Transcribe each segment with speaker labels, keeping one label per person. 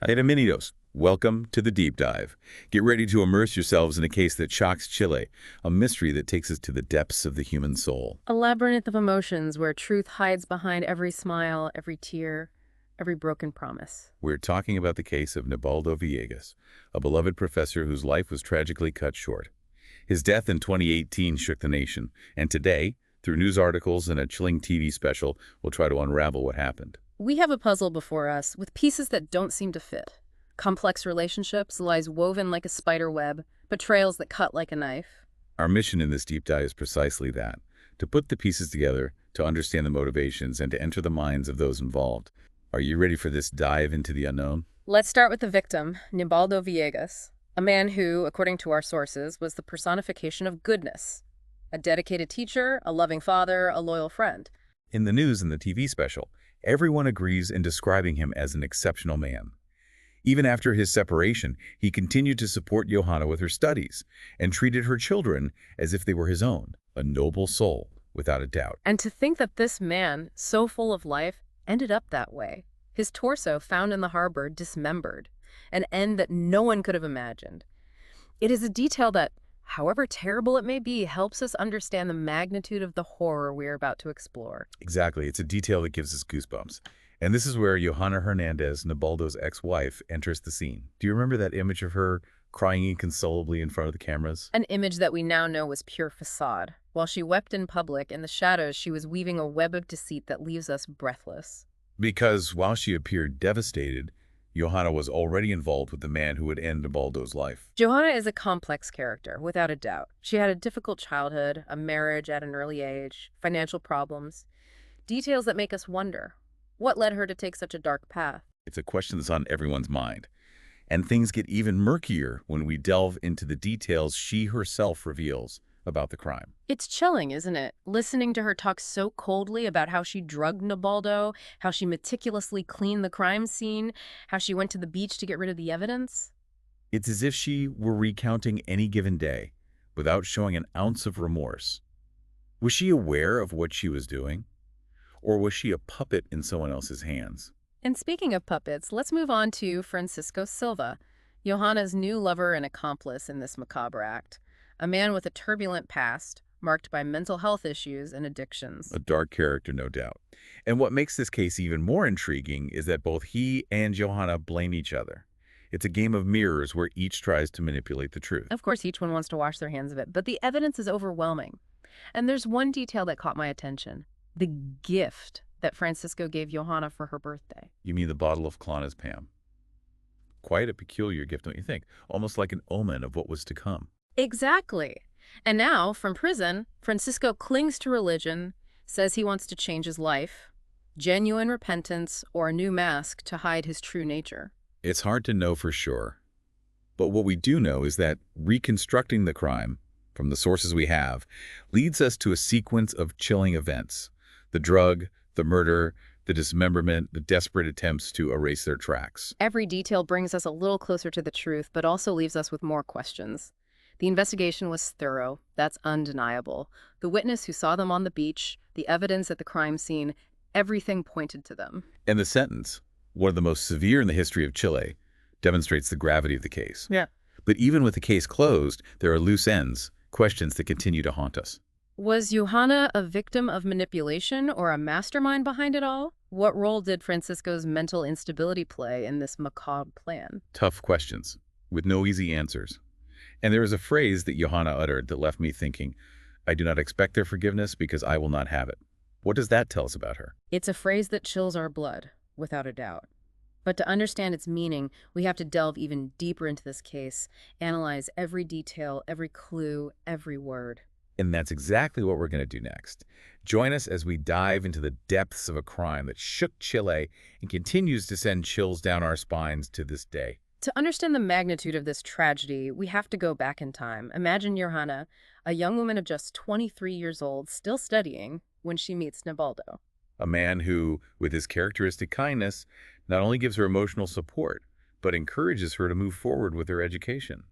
Speaker 1: Bienvenidos. Welcome to the deep dive. Get ready to immerse yourselves in a case that shocks Chile, a mystery that takes us to the depths of the human soul.
Speaker 2: A labyrinth of emotions where truth hides behind every smile, every tear, every broken promise.
Speaker 1: We're talking about the case of Nibaldo Villegas, a beloved professor whose life was tragically cut short. His death in 2018 shook the nation, and today, through news articles and a chilling TV special, we'll try to unravel what happened.
Speaker 2: We have a puzzle before us with pieces that don't seem to fit. Complex relationships, lies woven like a spider web, betrayals that cut like a knife.
Speaker 1: Our mission in this deep dive is precisely that, to put the pieces together, to understand the motivations, and to enter the minds of those involved. Are you ready for this dive into the unknown?
Speaker 2: Let's start with the victim, Nibaldo Villegas, a man who, according to our sources, was the personification of goodness. A dedicated teacher, a loving father, a loyal friend.
Speaker 1: In the news and the TV special, everyone agrees in describing him as an exceptional man. Even after his separation, he continued to support Johanna with her studies and treated her children as if they were his own, a noble soul, without a doubt.
Speaker 2: And to think that this man, so full of life, ended up that way. His torso found in the harbor dismembered, an end that no one could have imagined. It is a detail that, however terrible it may be, helps us understand the magnitude of the horror we are about to explore.
Speaker 1: Exactly. It's a detail that gives us goosebumps. And this is where Johanna Hernandez, Nibaldo's ex-wife, enters the scene. Do you remember that image of her crying inconsolably in front of the cameras?
Speaker 2: An image that we now know was pure facade. While she wept in public, in the shadows she was weaving a web of deceit that leaves us breathless.
Speaker 1: Because while she appeared devastated, Johanna was already involved with the man who would end Nibaldo's life.
Speaker 2: Johanna is a complex character, without a doubt. She had a difficult childhood, a marriage at an early age, financial problems. Details that make us wonder. What led her to take such a dark path?
Speaker 1: It's a question that's on everyone's mind. And things get even murkier when we delve into the details she herself reveals about the crime.
Speaker 2: It's chilling, isn't it? Listening to her talk so coldly about how she drugged Nibaldo, how she meticulously cleaned the crime scene, how she went to the beach to get rid of the evidence.
Speaker 1: It's as if she were recounting any given day, without showing an ounce of remorse. Was she aware of what she was doing? Or was she a puppet in someone else's hands?
Speaker 2: And speaking of puppets, let's move on to Francisco Silva, Johanna's new lover and accomplice in this macabre act. A man with a turbulent past, marked by mental health issues and addictions.
Speaker 1: A dark character, no doubt. And what makes this case even more intriguing is that both he and Johanna blame each other. It's a game of mirrors where each tries to manipulate the truth.
Speaker 2: Of course, each one wants to wash their hands of it, but the evidence is overwhelming. And there's one detail that caught my attention. The gift that Francisco gave Johanna for her birthday.
Speaker 1: You mean the bottle of clonazepam? Quite a peculiar gift, don't you think? Almost like an omen of what was to come.
Speaker 2: Exactly. And now, from prison, Francisco clings to religion, says he wants to change his life, genuine repentance, or a new mask to hide his true nature.
Speaker 1: It's hard to know for sure. But what we do know is that reconstructing the crime, from the sources we have, leads us to a sequence of chilling events. The drug, the murder, the dismemberment, the desperate attempts to erase their tracks.
Speaker 2: Every detail brings us a little closer to the truth, but also leaves us with more questions. The investigation was thorough. That's undeniable. The witness who saw them on the beach, the evidence at the crime scene, everything pointed to them.
Speaker 1: And the sentence, one of the most severe in the history of Chile, demonstrates the gravity of the case.
Speaker 2: Yeah.
Speaker 1: But even with the case closed, there are loose ends, questions that continue to haunt us.
Speaker 2: Was Johanna a victim of manipulation or a mastermind behind it all? What role did Francisco's mental instability play in this macabre plan?
Speaker 1: Tough questions, with no easy answers. And there is a phrase that Johanna uttered that left me thinking, I do not expect their forgiveness because I will not have it. What does that tell us about her?
Speaker 2: It's a phrase that chills our blood, without a doubt. But to understand its meaning, we have to delve even deeper into this case, analyze every detail, every clue, every word.
Speaker 1: And that's exactly what we're going to do next. Join us as we dive into the depths of a crime that shook Chile and continues to send chills down our spines to this day.
Speaker 2: To understand the magnitude of this tragedy, we have to go back in time. Imagine Johanna, a young woman of just 23 years old, still studying, when she meets Nibaldo.
Speaker 1: A man who, with his characteristic kindness, not only gives her emotional support, but encourages her to move forward with her education.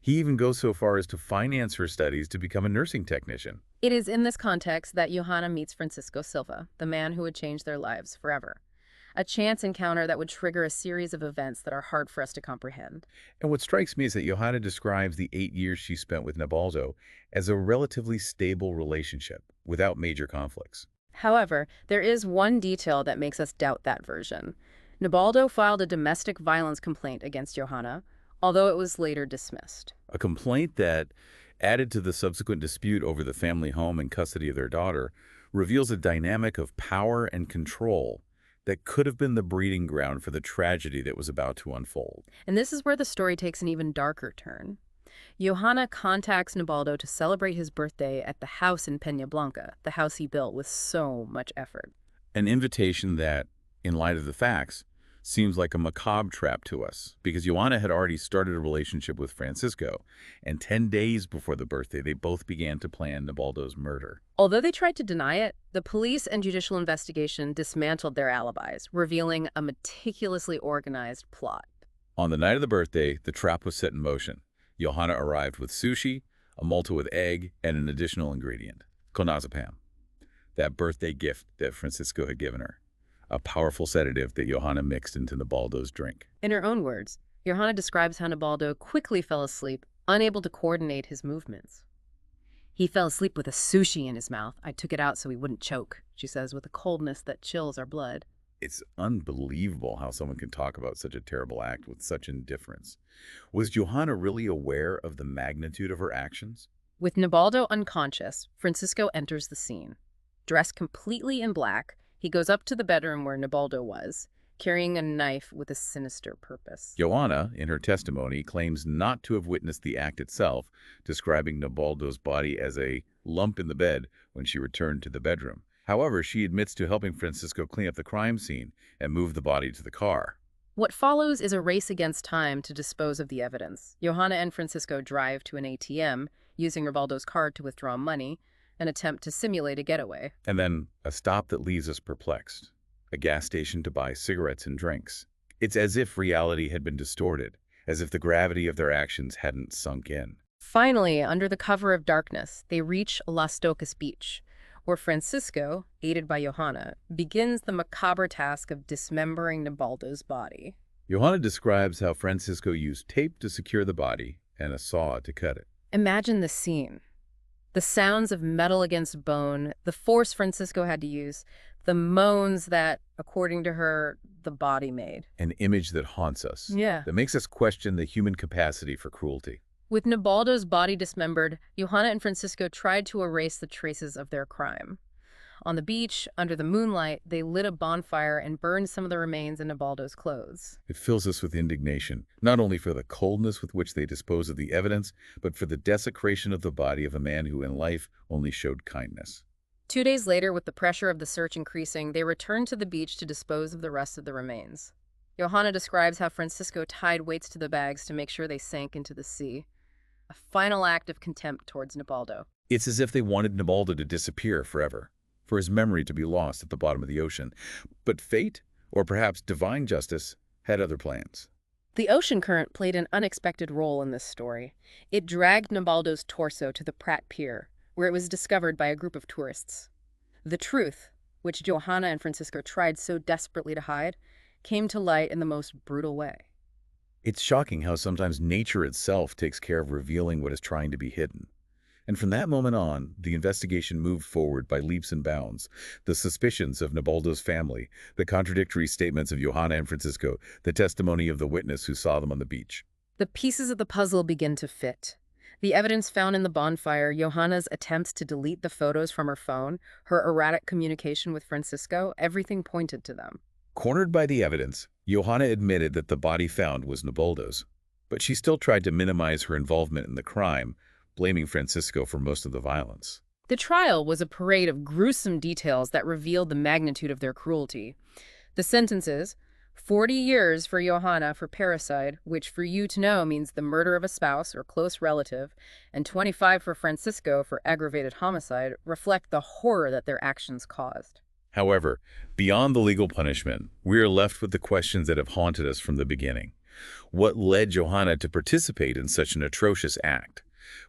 Speaker 1: He even goes so far as to finance her studies to become a nursing technician.
Speaker 2: It is in this context that Johanna meets Francisco Silva, the man who would change their lives forever. a chance encounter that would trigger a series of events that are hard for us to comprehend.
Speaker 1: And what strikes me is that Johanna describes the 8 years she spent with Nibaldo as a relatively stable relationship, without major conflicts.
Speaker 2: However, there is one detail that makes us doubt that version. Nibaldo filed a domestic violence complaint against Johanna, although it was later dismissed.
Speaker 1: A complaint that, added to the subsequent dispute over the family home and custody of their daughter, reveals a dynamic of power and control that could have been the breeding ground for the tragedy that was about to unfold.
Speaker 2: And this is where the story takes an even darker turn. Johanna contacts Nibaldo to celebrate his birthday at the house in Peña Blanca, the house he built with so much effort.
Speaker 1: An invitation that, in light of the facts, seems like a macabre trap to us, because Johanna had already started a relationship with Francisco, and 10 days before the birthday, they both began to plan Nibaldo's murder.
Speaker 2: Although they tried to deny it, the police and judicial investigation dismantled their alibis, revealing a meticulously organized plot.
Speaker 1: On the night of the birthday, the trap was set in motion. Johanna arrived with sushi, a malta with egg, and an additional ingredient, clonazepam, that birthday gift that Francisco had given her. A powerful sedative that Johanna mixed into Nibaldo's drink.
Speaker 2: In her own words, Johanna describes how Nibaldo quickly fell asleep, unable to coordinate his movements. He fell asleep with a sushi in his mouth. I took it out so he wouldn't choke, she says, with a coldness that chills our blood.
Speaker 1: It's unbelievable how someone can talk about such a terrible act with such indifference. Was Johanna really aware of the magnitude of her actions?
Speaker 2: With Nibaldo unconscious, Francisco enters the scene. Dressed completely in black, he goes up to the bedroom where Nibaldo was, carrying a knife with a sinister purpose.
Speaker 1: Johanna, in her testimony, claims not to have witnessed the act itself, describing Nibaldo's body as a lump in the bed when she returned to the bedroom. However, she admits to helping Francisco clean up the crime scene and move the body to the car.
Speaker 2: What follows is a race against time to dispose of the evidence. Johanna and Francisco drive to an ATM, using Nibaldo's card to withdraw money, an attempt to simulate a getaway.
Speaker 1: And then a stop that leaves us perplexed. A gas station to buy cigarettes and drinks. It's as if reality had been distorted, as if the gravity of their actions hadn't sunk in.
Speaker 2: Finally, under the cover of darkness, they reach Las Tocas Beach, where Francisco, aided by Johanna, begins the macabre task of dismembering Nibaldo's body.
Speaker 1: Johanna describes how Francisco used tape to secure the body and a saw to cut it.
Speaker 2: Imagine the scene. The sounds of metal against bone, the force Francisco had to use, the moans that, according to her, the body made.
Speaker 1: An image that haunts us.
Speaker 2: Yeah.
Speaker 1: That makes us question the human capacity for cruelty.
Speaker 2: With Nibaldo's body dismembered, Johanna and Francisco tried to erase the traces of their crime. On the beach, under the moonlight, they lit a bonfire and burned some of the remains in Nibaldo's clothes.
Speaker 1: It fills us with indignation, not only for the coldness with which they dispose of the evidence, but for the desecration of the body of a man who in life only showed kindness.
Speaker 2: 2 days later, with the pressure of the search increasing, they returned to the beach to dispose of the rest of the remains. Johanna describes how Francisco tied weights to the bags to make sure they sank into the sea. A final act of contempt towards Nibaldo.
Speaker 1: It's as if they wanted Nibaldo to disappear forever, for his memory to be lost at the bottom of the ocean. But fate, or perhaps divine justice, had other plans.
Speaker 2: The ocean current played an unexpected role in this story. It dragged Nibaldo's torso to the Pratt Pier, where it was discovered by a group of tourists. The truth, which Johanna and Francisco tried so desperately to hide, came to light in the most brutal way.
Speaker 1: It's shocking how sometimes nature itself takes care of revealing what is trying to be hidden. And from that moment on, the investigation moved forward by leaps and bounds. The suspicions of Nibaldo's family, the contradictory statements of Johanna and Francisco, the testimony of the witness who saw them on the beach.
Speaker 2: The pieces of the puzzle begin to fit. The evidence found in the bonfire, Johanna's attempts to delete the photos from her phone, her erratic communication with Francisco, everything pointed to them.
Speaker 1: Cornered by the evidence, Johanna admitted that the body found was Nibaldo's, but she still tried to minimize her involvement in the crime, blaming Francisco for most of the violence.
Speaker 2: The trial was a parade of gruesome details that revealed the magnitude of their cruelty. The sentences: 40 years for Johanna for parricide, which for you to know means the murder of a spouse or close relative, and 25 for Francisco for aggravated homicide, reflect the horror that their actions caused.
Speaker 1: However, beyond the legal punishment, we are left with the questions that have haunted us from the beginning. What led Johanna to participate in such an atrocious act?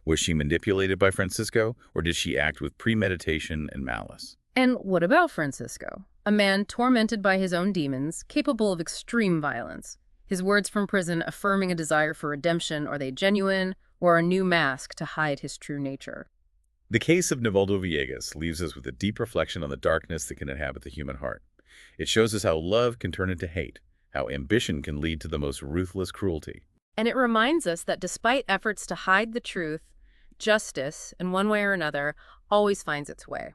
Speaker 1: Was she manipulated by Francisco, or did she act with premeditation and malice?
Speaker 2: And what about Francisco? A man tormented by his own demons, capable of extreme violence. His words from prison affirming a desire for redemption, are they genuine, or a new mask to hide his true nature?
Speaker 1: The case of Nibaldo Villegas leaves us with a deep reflection on the darkness that can inhabit the human heart. It shows us how love can turn into hate, how ambition can lead to the most ruthless cruelty.
Speaker 2: And it reminds us that despite efforts to hide the truth, justice, in one way or another, always finds its way.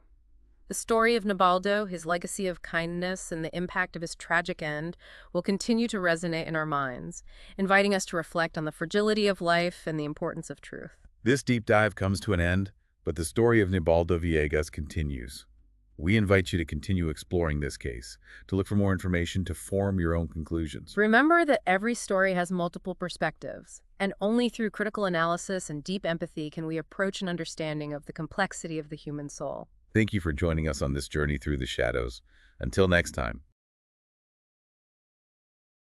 Speaker 2: The story of Nibaldo, his legacy of kindness, and the impact of his tragic end will continue to resonate in our minds, inviting us to reflect on the fragility of life and the importance of truth.
Speaker 1: This deep dive comes to an end, but the story of Nibaldo Villegas continues. We invite you to continue exploring this case, to look for more information, to form your own conclusions.
Speaker 2: Remember that every story has multiple perspectives, and only through critical analysis and deep empathy can we approach an understanding of the complexity of the human soul.
Speaker 1: Thank you for joining us on this journey through the shadows. Until next time.